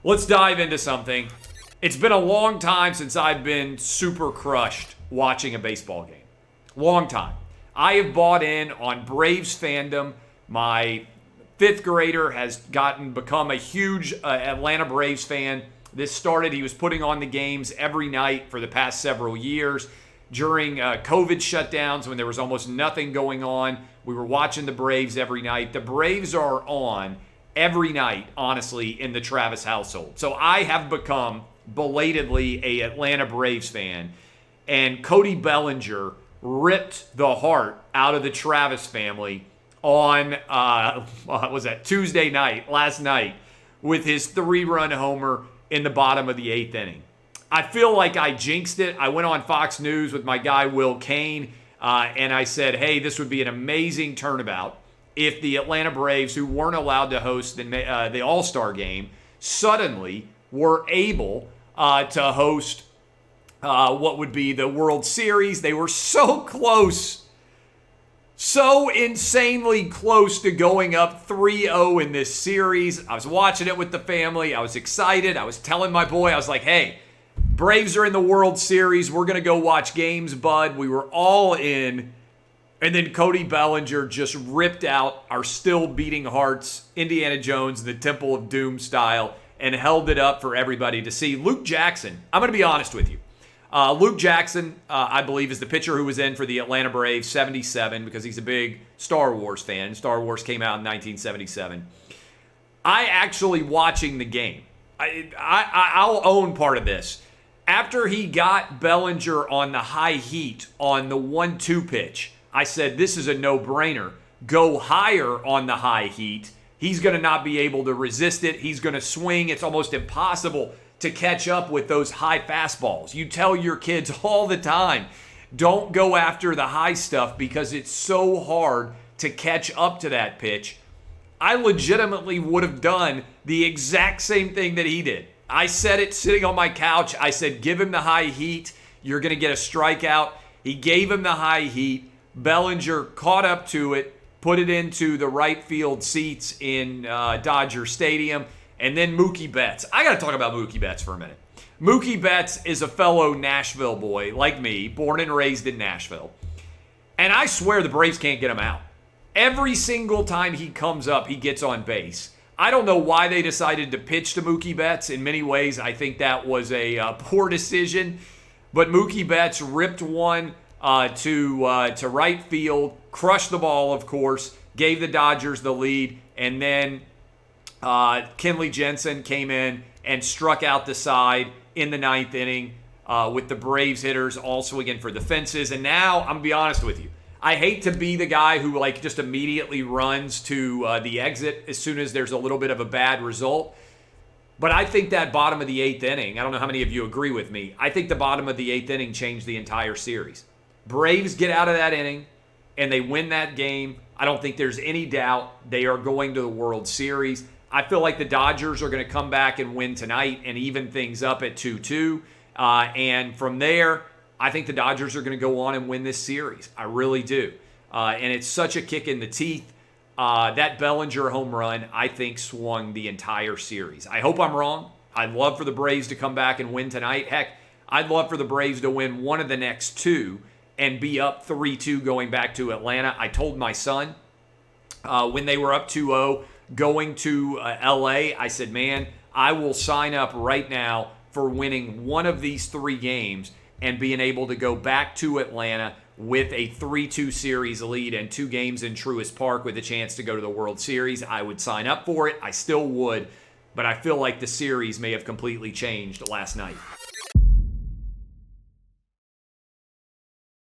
Let's dive into something. It's been a long time since I've been super crushed watching a baseball game. Long time. I have bought in on Braves fandom. My fifth grader has become a huge Atlanta Braves fan. This started, he was putting on the games every night for the past several years. During COVID shutdowns, when there was almost nothing going on, we were watching the Braves every night. The Braves are on every night, honestly, in the Travis household. So I have become belatedly a Atlanta Braves fan. And Cody Bellinger ripped the heart out of the Travis family on, what was that, Tuesday night, last night, with his 3-run homer in the bottom of the 8th inning. I feel like I jinxed it. I went on Fox News with my guy Will Kane, and I said, hey, this would be an amazing turnabout if the Atlanta Braves, who weren't allowed to host the All-Star game, suddenly were able to host what would be the World Series. They were so close, so insanely close to going up 3-0 in this series. I was watching it with the family. I was excited. I was telling my boy, I was like, hey, Braves are in the World Series. We're going to go watch games, bud. We were all in. And then Cody Bellinger just ripped out our still beating hearts, Indiana Jones, the Temple of Doom style, and held it up for everybody to see. Luke Jackson, I'm going to be honest with you. Luke Jackson, I believe, is the pitcher who was in for the Atlanta Braves, 77, because he's a big Star Wars fan. Star Wars came out in 1977. I actually watching the game. I'll own part of this. After he got Bellinger on the high heat on the 1-2 pitch, I said, this is a no-brainer. Go higher on the high heat. He's going to not be able to resist it. He's going to swing. It's almost impossible to catch up with those high fastballs. You tell your kids all the time, don't go after the high stuff because it's so hard to catch up to that pitch. I legitimately would have done the exact same thing that he did. I said it sitting on my couch. I said, give him the high heat. You're going to get a strikeout. He gave him the high heat. Bellinger caught up to it, put it into the right field seats in Dodger Stadium, and then Mookie Betts. I got to talk about Mookie Betts for a minute. Mookie Betts is a fellow Nashville boy like me, born and raised in Nashville. And I swear the Braves can't get him out. Every single time he comes up, he gets on base. I don't know why they decided to pitch to Mookie Betts. In many ways, I think that was a poor decision. But Mookie Betts ripped one to right field, crushed the ball, of course, gave the Dodgers the lead, and then Kenley Jensen came in and struck out the side in the 9th inning with the Braves hitters all swinging for the fences. And now, I'm going to be honest with you, I hate to be the guy who just immediately runs to the exit as soon as there's a little bit of a bad result. But I think that bottom of the 8th inning, I don't know how many of you agree with me, I think the bottom of the 8th inning changed the entire series. Braves get out of that inning and they win that game. I don't think there's any doubt they are going to the World Series. I feel like the Dodgers are going to come back and win tonight and even things up at 2-2. And from there, I think the Dodgers are going to go on and win this series. I really do. And it's such a kick in the teeth. That Bellinger home run, I think, swung the entire series. I hope I'm wrong. I'd love for the Braves to come back and win tonight. Heck, I'd love for the Braves to win one of the next two and be up 3-2 going back to Atlanta. I told my son when they were up 2-0 going to LA, I said, man, I will sign up right now for winning one of these 3 games and being able to go back to Atlanta with a 3-2 series lead and 2 games in Truist Park with a chance to go to the World Series. I would sign up for it. I still would, but I feel like the series may have completely changed last night.